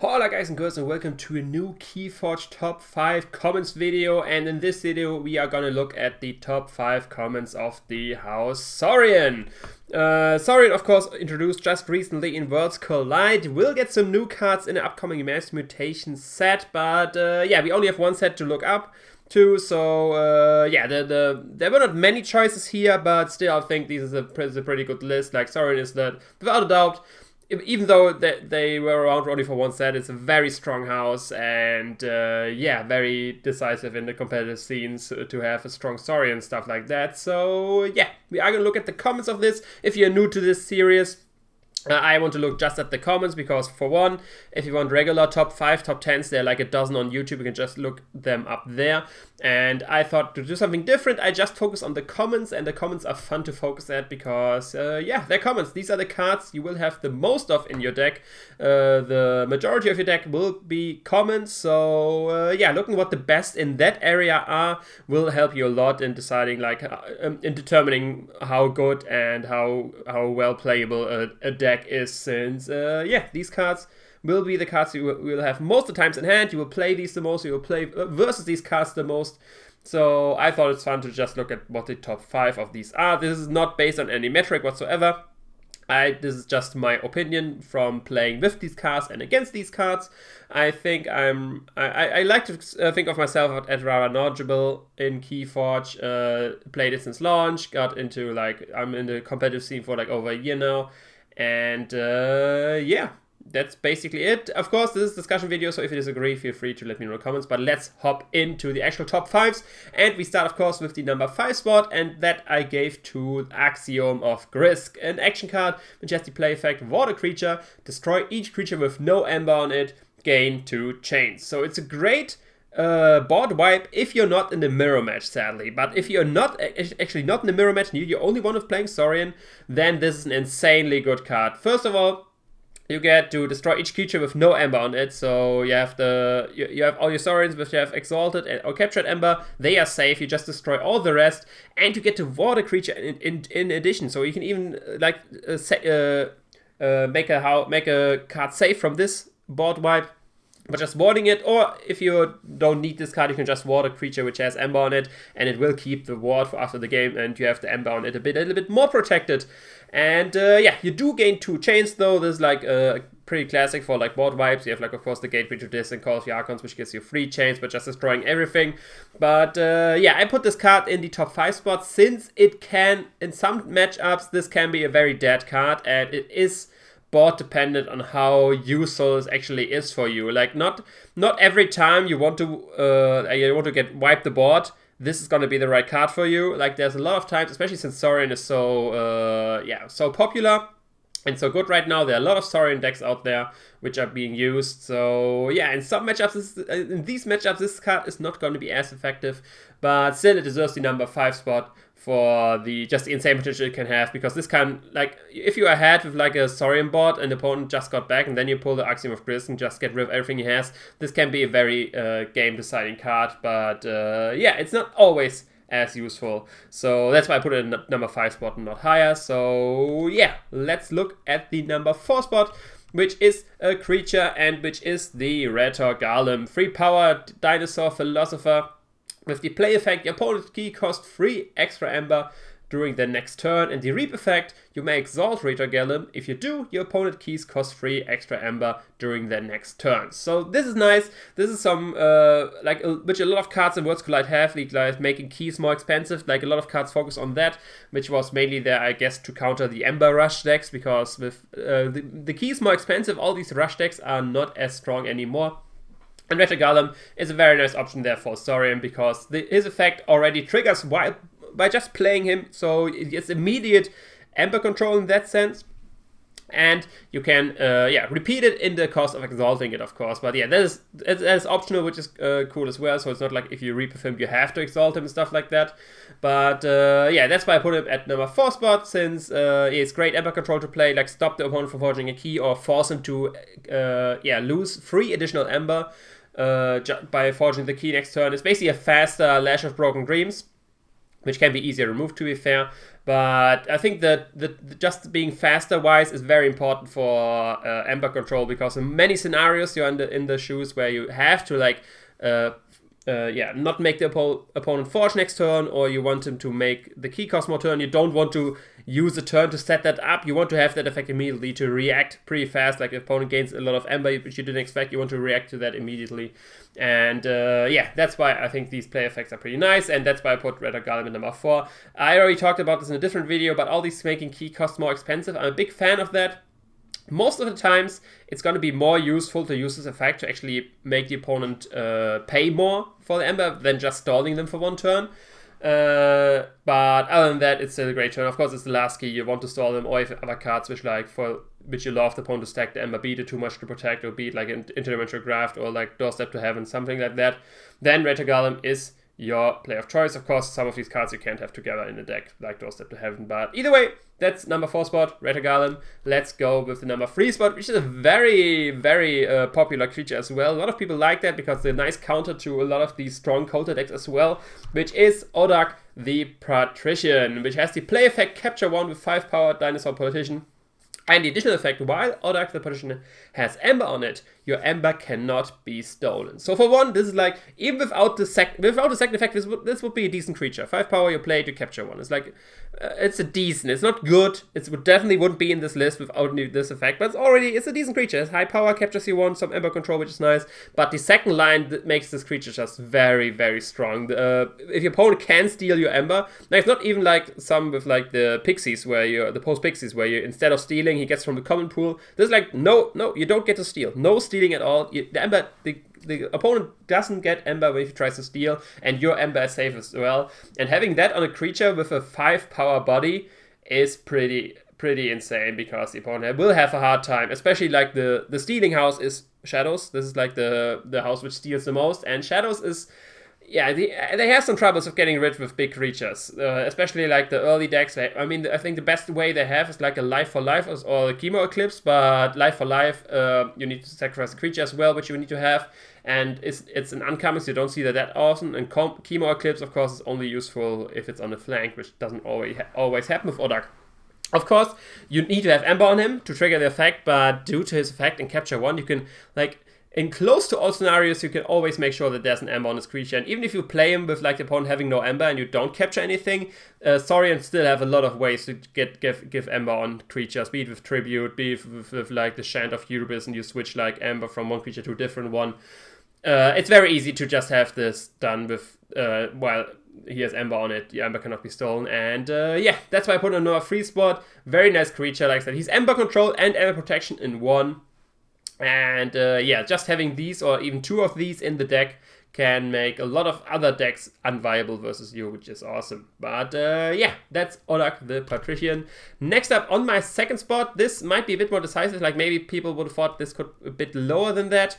Hola guys and girls, and welcome to a new Keyforge top 5 comments video. And in this video we are gonna look at the top 5 comments of the house Saurian. Saurian, of course, introduced just recently in Worlds Collide. We'll get some new cards in the upcoming Mass Mutation set, but yeah, we only have one set to look up to, so yeah, there were not many choices here, but still I think this is a pretty good list. Like, Saurian is that, without a doubt, even though they were around only for one set, it's a very strong house and yeah, very decisive in the competitive scenes to have a strong story and stuff like that. So yeah, we are gonna look at the comments of this. If you're new to this series, I want to look just at the comments because, for one, if you want regular top 5, top 10s, there are like a dozen on YouTube. You can just look them up there. And I thought to do something different, I just focus on the comments, and the comments are fun to focus at because, yeah, they're comments. These are the cards you will have the most of in your deck. The majority of your deck will be comments. So, yeah, looking what the best in that area are will help you a lot in deciding, like, in determining how good and how well playable a deck is, since yeah, these cards will be the cards you will have most of the times in hand. You will play these the most, you will play versus these cards the most. So I thought it's fun to just look at what the top 5 of these are. This is not based on any metric whatsoever. This is just my opinion from playing with these cards and against these cards. I think I like to think of myself as rather knowledgeable in Keyforge. Played it since launch, got into, like, I'm in the competitive scene for like over a year now. And yeah, that's basically it. Of course, this is a discussion video, so if you disagree, feel free to let me know in the comments. But let's hop into the actual top 5s. And we start, of course, with the number 5 spot, and that I gave to Axiom of Grisk, an action card which has the play effect: water creature, destroy each creature with no Aember on it, gain 2 chains. So it's a great board wipe if you're not in the mirror match, sadly. But if you're not actually not in the mirror match and you're only one of playing Saurian, then this is an insanely good card. First of all, you get to destroy each creature with no Aember on it. So you have you have all your Saurians which you have exalted or captured Aember. They are safe. You just destroy all the rest, and you get to water creature in addition. So you can even like make a card safe from this board wipe, but just warding it. Or if you don't need this card, you can just ward a creature which has Aember on it, and it will keep the ward for after the game, and you have the Aember on it a little bit more protected. And yeah, you do gain 2 chains though. This is like pretty classic for like board wipes. You have, like, of course, the Gateway to this and Call of the Archons, which gives you 3 chains, but just destroying everything. But yeah, I put this card in the top 5 spot since it can, in some matchups, this can be a very dead card, and it is board dependent on how useful this actually is for you. Like, not every time you want to get wiped the board, this is gonna be the right card for you. Like, there's a lot of times, especially since Saurian is so yeah, so popular and so good right now. There are a lot of Saurian decks out there which are being used. So yeah, in some matchups, in these matchups, this card is not going to be as effective, but still it deserves the number 5 spot for just the insane potential it can have. Because this can, like, if you are ahead with like a Saurian board and the opponent just got back, and then you pull the Axiom of Grisk and just get rid of everything he has, this can be a very game deciding card. But yeah, it's not always as useful. So that's why I put it in number 5 spot and not higher. So yeah, let's look at the number 4 spot, which is a creature and which is the Richard Garfield. 3 power dinosaur philosopher. With the play effect, your opponent's key costs 3 extra Aember during the next turn, and the reap effect, you may exalt Richard Garfield. If you do, your opponent keys cost 3 extra Aember during their next turn. So this is nice. This is some which a lot of cards in Worlds Collide have, like making keys more expensive. Like, a lot of cards focus on that, which was mainly there, I guess, to counter the Aember rush decks, because with the keys more expensive, all these rush decks are not as strong anymore. And Richard Garfield is a very nice option there for Saurian, because his effect already triggers by just playing him, so it gets immediate Aember control in that sense. And you can yeah, repeat it in the cost of exalting it, of course. But yeah, that is optional, which is cool as well. So it's not like if you reap with him, you have to exalt him and stuff like that. But yeah, that's why I put him at number 4 spot, since it's great Aember control to play, like stop the opponent from forging a key or force him to yeah, lose 3 additional Aember by forging the key next turn. It's basically a faster Lash of Broken Dreams. which can be easier removed, to be fair. But I think that just being faster wise is very important for Aember control, because in many scenarios you're in the shoes where you have to like not make the opponent forge next turn, or you want him to make the key cost more turn. You don't want to use a turn to set that up. You want to have that effect immediately to react pretty fast. Like if the opponent gains a lot of Aember which you didn't expect, you want to react to that immediately. And that's why I think these play effects are pretty nice, and that's why I put Richard Garfield in number 4. I already talked about this in a different video, but all these making key costs more expensive. I'm a big fan of that. Most of the times, it's going to be more useful to use this effect to actually make the opponent pay more for the Aember than just stalling them for one turn. But other than that, it's still a great turn. Of course, it's the last key. You want to stall them, or if other cards which you allow the opponent to stack the Aember, be it too much to protect, or be it like an interdimensional graft, or like Doorstep to Heaven, something like that. Then Richard Garfield is your play of choice. Of course, some of these cards you can't have together in the deck, like Doorstep to Heaven. But either way, that's number 4 spot, Richard Garfield. Let's go with the number 3 spot, which is a very, very popular creature as well. A lot of people like that because they're a nice counter to a lot of these strong counter decks as well, which is Odak the Patrician, which has the play effect Capture 1 with 5 power Dinosaur Politician. And the additional effect, while Odak the Patrician has Aember on it, your Aember cannot be stolen. So for one, this is like, even without the second effect, this would be a decent creature. 5 power, you play to capture 1. It's like, it's a decent, it's not good, definitely wouldn't be in this list without this effect, but it's a decent creature. It's high power, captures you 1, some Aember control, which is nice, but the second line that makes this creature just very, very strong. If your opponent can steal your Aember, like, it's not even like some with like the Pixies, the post-Pixies, where you, instead of stealing, he gets from the common pool. This is like, no, you don't get to steal. No stealing at all. The Aember, the opponent doesn't get Aember when he tries to steal, and your Aember is safe as well. And having that on a creature with a 5 power body is pretty insane, because the opponent will have a hard time, especially like the stealing house is Shadows. This is like the house which steals the most, and Shadows is, yeah, they have some troubles of getting rid of big creatures, especially like the early decks. I mean, I think the best way they have is like a Life for Life or a Chemo Eclipse, but Life for Life, you need to sacrifice a creature as well, which you need to have, and it's an uncommon, so you don't see that often. And Chemo Eclipse, of course, is only useful if it's on the flank, which doesn't always happen with Odak. Of course, you need to have Aember on him to trigger the effect, but due to his effect in Capture 1, you can, like, in close to all scenarios, you can always make sure that there's an Aember on his creature. And even if you play him with like the opponent having no Aember and you don't capture anything, Saurian still have a lot of ways to give Aember on creatures, be it with Tribute, be it with like the Chant of Erebus, and you switch like Aember from one creature to a different one. It's very easy to just have this done with, while he has Aember on it, the Aember cannot be stolen. And that's why I put him on number 3 spot. Very nice creature, like I said. He's Aember control and Aember protection in one. And just having these or even 2 of these in the deck can make a lot of other decks unviable versus you, which is awesome. But that's Odak the Patrician. Next up on my 2nd spot, this might be a bit more decisive, like maybe people would have thought this could be a bit lower than that.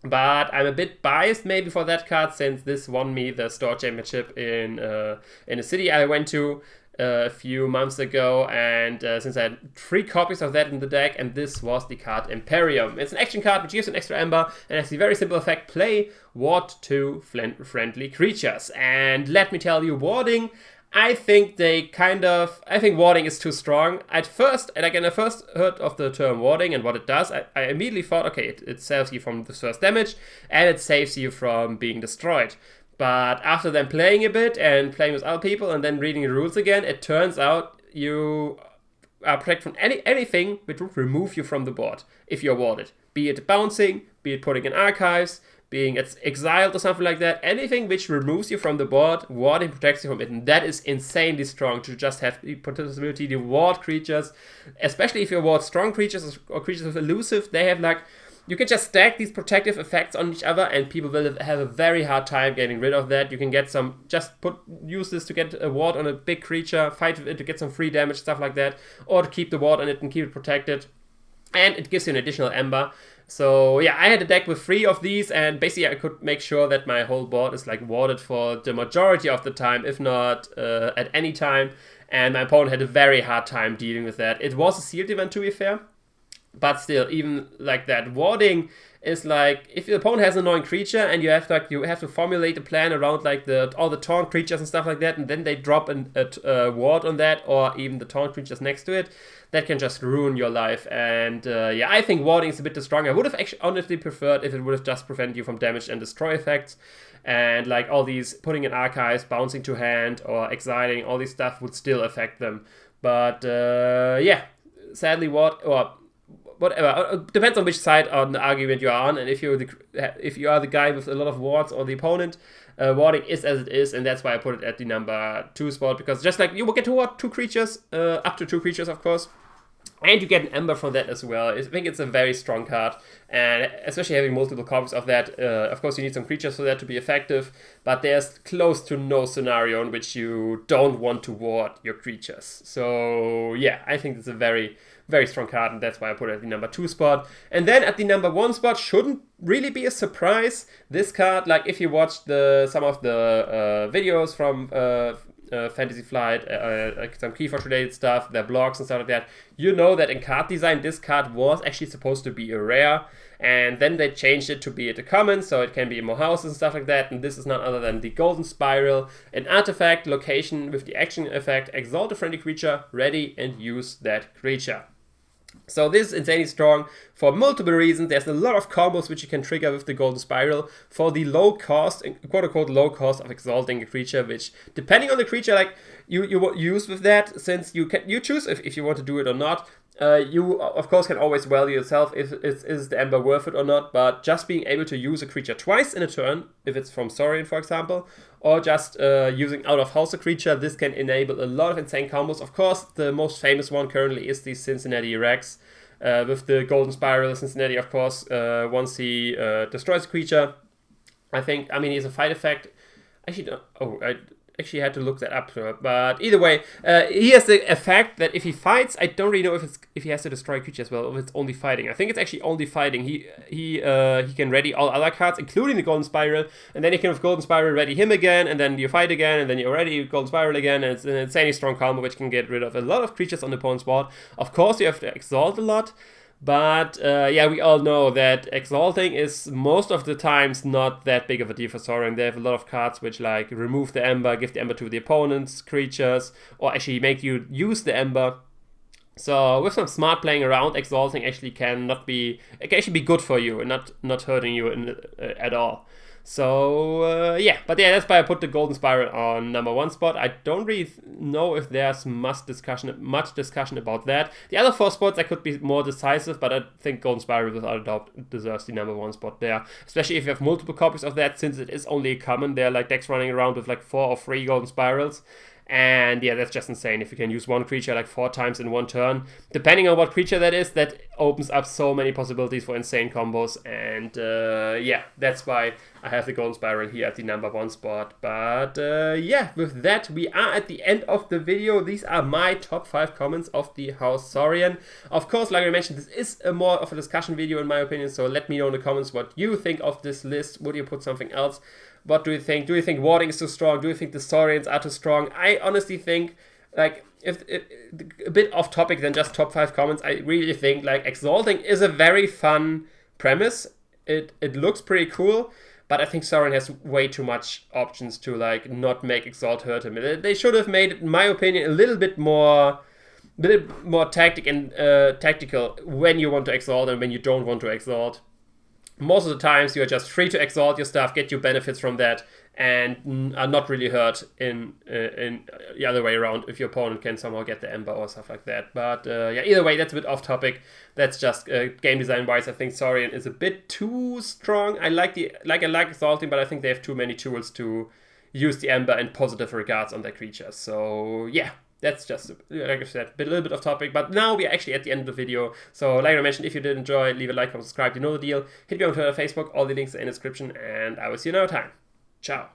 But I'm a bit biased maybe for that card, since this won me the Store Championship in a city I went to a few months ago, and since I had 3 copies of that in the deck, and this was the card Imperium. It's an action card which gives an extra Aember and has the very simple effect: play ward to friendly creatures. And let me tell you, warding, I think warding is too strong. When I first heard of the term warding and what it does, I immediately thought, okay, it saves you from the first damage and it saves you from being destroyed. But after then playing a bit and playing with other people and then reading the rules again, it turns out you are protected from anything which would remove you from the board if you're warded. Be it bouncing, be it putting in archives, being exiled or something like that. Anything which removes you from the board, warding protects you from it. And that is insanely strong, to just have the possibility to ward creatures. Especially if you ward strong creatures or creatures with elusive, they have like... You can just stack these protective effects on each other, and people will have a very hard time getting rid of that. You can get use this to get a ward on a big creature, fight with it to get some free damage, stuff like that, or to keep the ward on it and keep it protected. And it gives you an additional Aember. So yeah, I had a deck with 3 of these, and basically I could make sure that my whole board is like warded for the majority of the time, if not at any time. And my opponent had a very hard time dealing with that. It was a sealed event, to be fair. But still, even like that, warding is like if the opponent has an annoying creature and you have to formulate a plan around like all the taunt creatures and stuff like that, and then they drop a ward on that, or even the taunt creatures next to it, that can just ruin your life. And yeah, I think warding is a bit too strong. I would have actually honestly preferred if it would have just prevented you from damage and destroy effects, and like all these putting in archives, bouncing to hand, or exiling, all these stuff would still affect them. But yeah, sadly whatever, depends on which side on the argument you are on, and if you are the guy with a lot of wards or the opponent, warding is as it is, and that's why I put it at the number 2 spot, because just like you will get to ward 2 creatures, up to 2 creatures of course, and you get an Aember from that as well. I think it's a very strong card, and especially having multiple copies of that, of course you need some creatures for that to be effective, but there's close to no scenario in which you don't want to ward your creatures. So yeah, I think it's a very, very strong card, and that's why I put it at the number 2 spot. And then at the number 1 spot, shouldn't really be a surprise. This card, like if you watched some of the videos from Fantasy Flight, like some Keyforge related stuff, their blogs and stuff like that, you know that in card design this card was actually supposed to be a rare, and then they changed it to be a common, so it can be in more houses and stuff like that. And this is none other than the Golden Spiral, an artifact location with the action effect, exalt a friendly creature, ready and use that creature. So this is insanely strong for multiple reasons. There's a lot of combos which you can trigger with the Golden Spiral for the low cost, quote-unquote low cost of exalting a creature, which depending on the creature like you use with that, since you choose if you want to do it or not. You of course can always value yourself if is the Aember worth it or not, but just being able to use a creature twice in a turn, if it's from Saurian for example, or just using out of house a creature, this can enable a lot of insane combos. Of course, the most famous one currently is the Cincinnati Rex, with the Golden Spiral. Cincinnati, of course, once he destroys a creature, I mean, he has a fight effect. Actually, I actually had to look that up, but either way, he has the effect that if he fights, I don't really know if he has to destroy a creature as well, or if it's only fighting. I think it's actually only fighting. He can ready all other cards, including the Golden Spiral, and then you can with Golden Spiral ready him again, and then you fight again, and then you ready Golden Spiral again, and it's an insanely strong combo which can get rid of a lot of creatures on the opponent's board. Of course, you have to exalt a lot. But yeah, we all know that exalting is most of the times not that big of a deal for Saurian. They have a lot of cards which like remove the Aember, give the Aember to the opponent's creatures, or actually make you use the Aember. So with some smart playing around, exalting actually can be good for you and not hurting you at all. So yeah, but yeah, that's why I put the Golden Spiral on number 1 spot. I don't really know if there's much discussion about that. The other 4 spots I could be more decisive, but I think Golden Spiral without a doubt deserves the number 1 spot there. Especially if you have multiple copies of that, since it is only a common. There are like decks running around with like 4 or 3 Golden Spirals. And yeah, that's just insane. If you can use one creature like 4 times in one turn, depending on what creature that is, that opens up so many possibilities for insane combos. And yeah, that's why I have the Golden Spiral here at the number 1 spot. But yeah, with that, we are at the end of the video. These are my top 5 comments of the House Saurian. Of course, like I mentioned, this is a more of a discussion video in my opinion. So let me know in the comments what you think of this list. Would you put something else? What do you think? Do you think warding is too strong? Do you think the Saurians are too strong? I honestly think, like, if a bit off topic than just top 5 comments, I really think, like, exalting is a very fun premise. It looks pretty cool, but I think Saurian has way too much options to, like, not make exalt hurt him. They should have made it, in my opinion, a little bit more tactical when you want to exalt and when you don't want to exalt. Most of the times you're just free to exalt your stuff, get your benefits from that, and are not really hurt in the other way around if your opponent can somehow get the Aember or stuff like that. But yeah, either way, that's a bit off topic. That's just game design wise. I think Saurian is a bit too strong. I like exalting, but I think they have too many tools to use the Aember in positive regards on their creatures. So yeah. That's just, like I said, a little bit off topic, but now we're actually at the end of the video. So like I mentioned, if you did enjoy, leave a like, comment, subscribe, you know the deal. Hit me on Twitter, Facebook, all the links are in the description, and I will see you another time. Ciao.